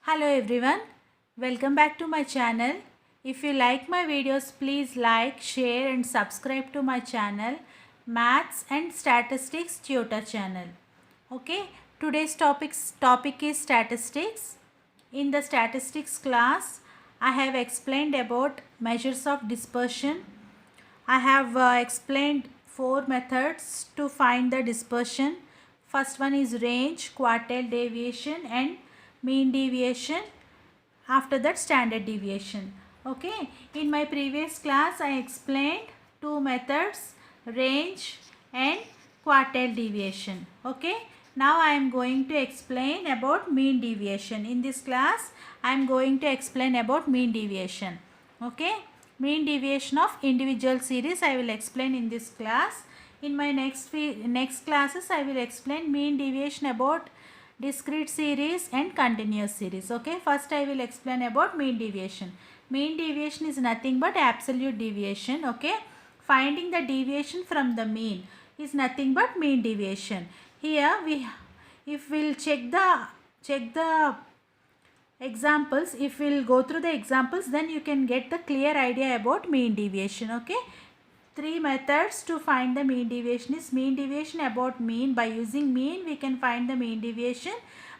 Hello everyone, welcome back to my channel. If you like my videos, please like, share and subscribe to my channel Maths and Statistics Tutor channel. Okay, today's topic is statistics. In the statistics class, I have explained about measures of dispersion. I have explained 4 methods to find the dispersion. First one is range, quartile deviation and mean deviation. After that, standard deviation. Okay, in my previous class I explained 2 methods, range and quartile deviation. Okay, now I am going to explain about mean deviation. In this class I am going to explain about mean deviation. Okay, mean deviation of individual series I will explain in this class. In my next classes I will explain mean deviation about discrete series and continuous series. Okay, first I will explain about mean deviation. Mean deviation is nothing but absolute deviation. Okay, finding the deviation from the mean is nothing but mean deviation. Here if we'll check the examples, if we'll go through the examples, then you can get the clear idea about mean deviation. Okay, 3 methods to find the mean deviation is mean deviation about mean. By using mean we can find the mean deviation.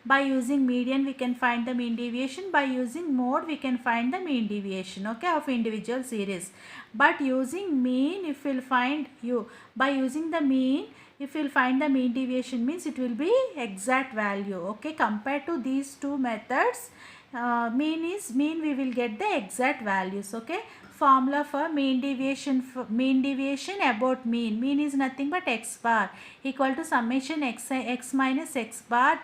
By using median we can find the mean deviation. By using mode we can find the mean deviation, okay, of individual series. But using mean, if we'll find by using the mean, if we'll find the mean deviation, means it will be exact value. Okay, compared to these 2 methods, mean we will get the exact values. Okay, formula for mean deviation about mean is nothing but x bar equal to summation x minus x bar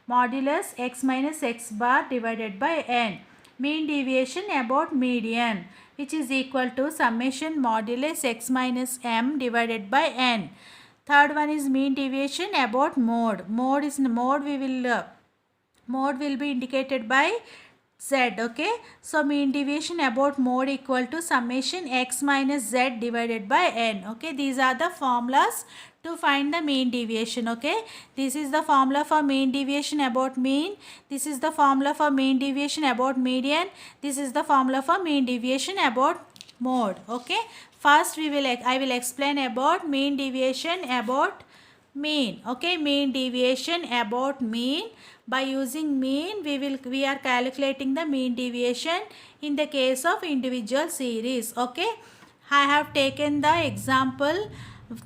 modulus x minus x bar divided by n. Mean deviation about median, which is equal to summation modulus x minus m divided by n. Third one is mean deviation about mode. Mode will be indicated by z. Okay, so mean deviation about mode equal to summation x minus z divided by n. Okay, these are the formulas to find the mean deviation. Okay, this is the formula for mean deviation about mean. This is the formula for mean deviation about median. This is the formula for mean deviation about mode. Okay, first I will explain about mean deviation about mean. Okay, mean deviation about mean. By using mean we are calculating the mean deviation in the case of individual series. Okay, I have taken the example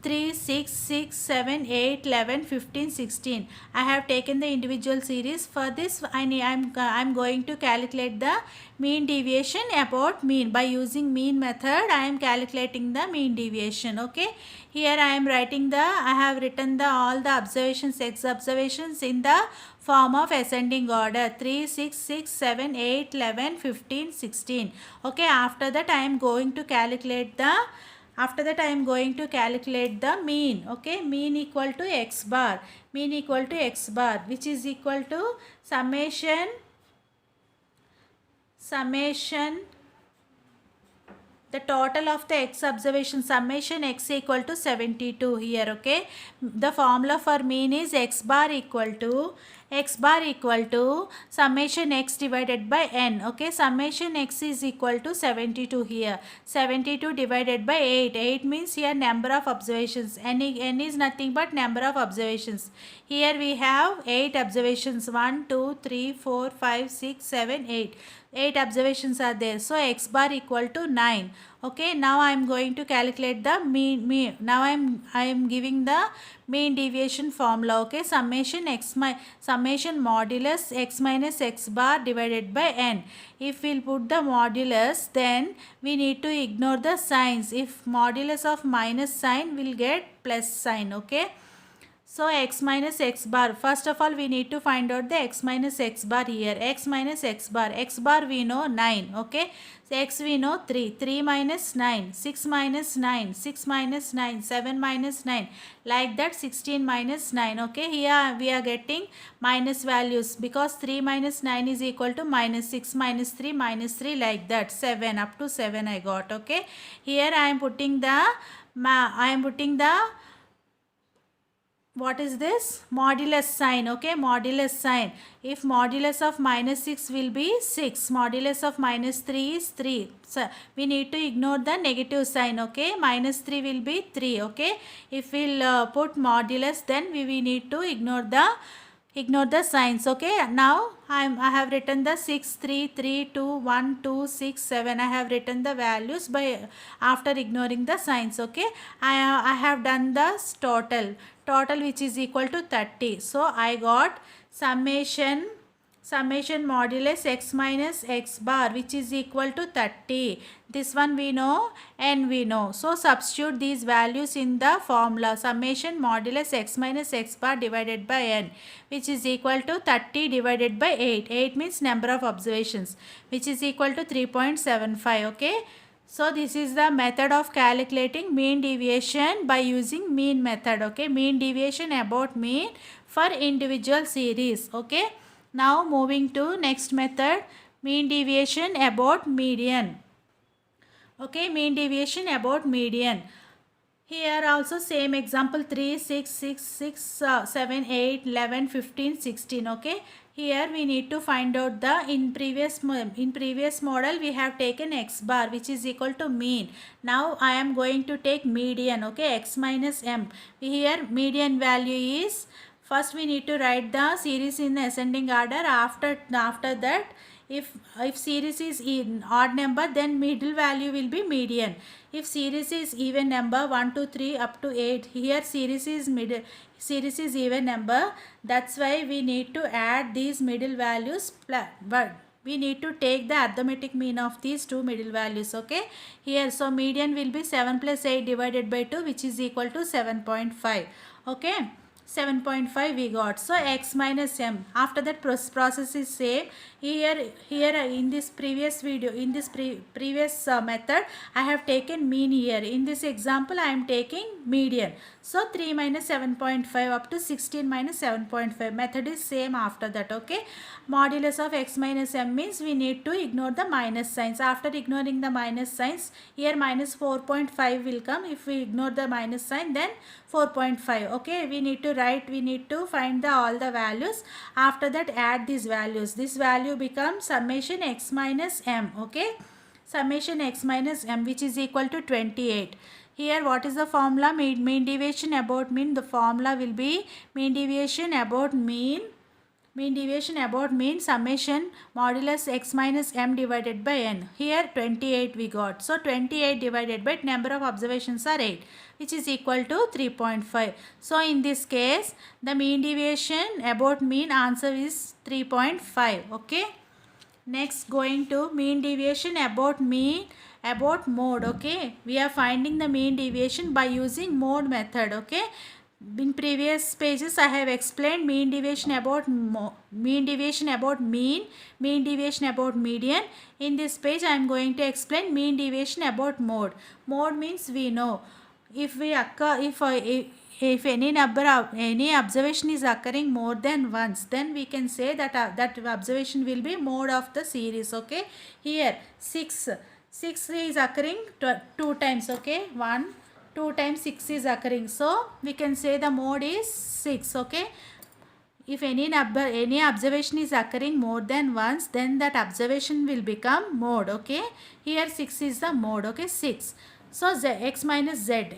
3, 6, 6, 7, 8, 11, 15, 16. I have taken the individual series. For this I'm going to calculate the mean deviation about mean. By using mean method I am calculating the mean deviation. Okay, here I have written all the observations, x observations in the form of ascending order 3, 6, 6, 7, 8, 11, 15, 16. Okay, after that I am going to calculate the mean. Okay, mean equal to x bar, which is equal to summation the total of the x observation, summation x equal to 72 here. Okay, the formula for mean is x bar equal to summation x divided by n. Okay, summation x is equal to 72 here. 72 divided by 8 means here number of observations. N is nothing but number of observations. Here we have 8 observations, 1 2 3 4 5 6 7 8. 8 observations are there, so x bar equal to 9. Okay, now I am going to calculate the mean. Now I am giving the mean deviation formula. Okay, summation modulus x minus x bar divided by n. If we'll put the modulus, then we need to ignore the signs. If modulus of minus sign, will get plus sign. Okay, so x minus x bar, first of all we need to find out the x minus x bar here. X minus x bar we know 9. Okay, so x we know 3 minus 9, 6 minus 9, 6 minus 9, 7 minus 9, like that 16 minus 9. Okay, here we are getting minus values because 3 minus 9 is equal to minus 6 minus 3 like that, 7 up to 7 I got. Okay, here I am putting the what is this? Modulus sign. Okay, modulus sign. If modulus of minus 6 will be 6, modulus of minus 3 is 3. So we need to ignore the negative sign. Okay, minus 3 will be 3. Okay, if we'll put modulus, then we need to ignore the signs. Okay, now I have written the 6, 3, 3, 2, 1, 2, 6, 7. I have written the values by after ignoring the signs. Okay, I have done the total which is equal to 30. So I got summation modulus x minus x bar which is equal to 30. This one we know and we know. So substitute these values in the formula. Summation modulus x minus x bar divided by n which is equal to 30 divided by 8. 8 means number of observations, which is equal to 3.75. Okay. So this is the method of calculating mean deviation by using mean method. Okay, mean deviation about mean for individual series. Okay, now moving to next method, mean deviation about median. Okay, mean deviation about median. Here also same example 3, 6, 6, 6, 7, 8, 11, 15, 16. Okay. Here we need to find out the in previous model we have taken x bar which is equal to mean. Now I am going to take median. Okay, x minus m. Here median value is, first we need to write the series in ascending order. After that, if series is in odd number, then middle value will be median. If series is even number 1 to 3 up to 8, here series is even number. That's why we need to add these middle values, but we need to take the arithmetic mean of these two middle values. Okay, here so median will be 7 plus 8 divided by 2 which is equal to 7.5. Okay, 7.5 we got. So x minus m. After that process is same. Here in this previous video, in this previous method, I have taken mean here. In this example, I am taking median. So 3 minus 7.5 up to 16 minus 7.5. Method is same after that. Okay. Modulus of x minus m means we need to ignore the minus signs. After ignoring the minus signs, here minus 4.5 will come. If we ignore the minus sign, then 4.5. Okay, we need to find all the values. After that, add these values. This value becomes summation x minus m. Okay, summation x minus m which is equal to 28. Here what is the formula? Mean deviation about mean. The formula will be mean deviation about mean summation modulus x minus m divided by n. Here 28 we got. So 28 divided by number of observations are 8 which is equal to 3.5. So in this case the mean deviation about mean answer is 3.5. Okay. Next going to mean deviation about mode. Okay, we are finding the mean deviation by using mode method. Okay, in previous pages I have explained mean deviation about mean deviation about median. In this page I am going to explain mean deviation about mode. Mode means we know if any observation is occurring more than once, then we can say that that observation will be mode of the series. Okay, here 6 is occurring 2 times. Okay, 2 times 6 is occurring, so we can say the mode is 6. Okay, if any observation is occurring more than once, then that observation will become mode. Okay, here 6 is the mode. Okay, 6. So x minus z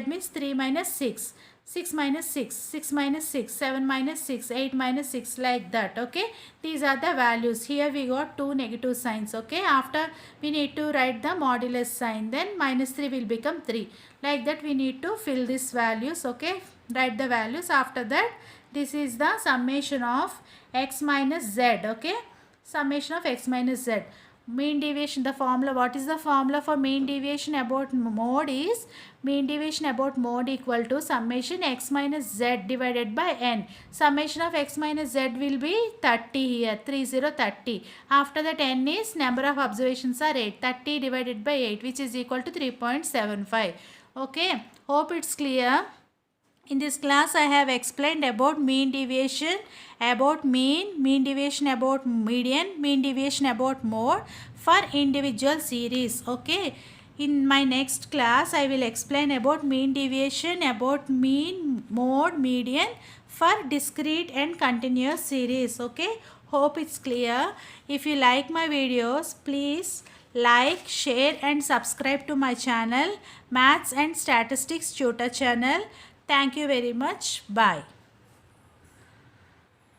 means 3 minus 6, 6 minus 6, 6 minus 6, 7 minus 6, 8 minus 6, like that. Okay, these are the values. Here we got 2 negative signs. Okay, after we need to write the modulus sign, then minus 3 will become 3. Like that we need to fill these values. Okay, write the values. After that, this is the summation of x minus z. Okay, summation of x minus z. Mean deviation, the formula, what is the formula for mean deviation about mode is mean deviation about mode equal to summation x minus z divided by n. Summation of x minus z will be 30 here, 30. After that n is number of observations are 8, 30 divided by 8 which is equal to 3.75. Okay, hope it's clear. In this class, I have explained about mean deviation about mean deviation about median, mean deviation about mode for individual series. Okay. In my next class, I will explain about mean deviation about mean mode, median for discrete and continuous series. Okay, hope it's clear. If you like my videos, please like, share and subscribe to my channel, Maths and Statistics Tutor channel. Thank you very much. Bye.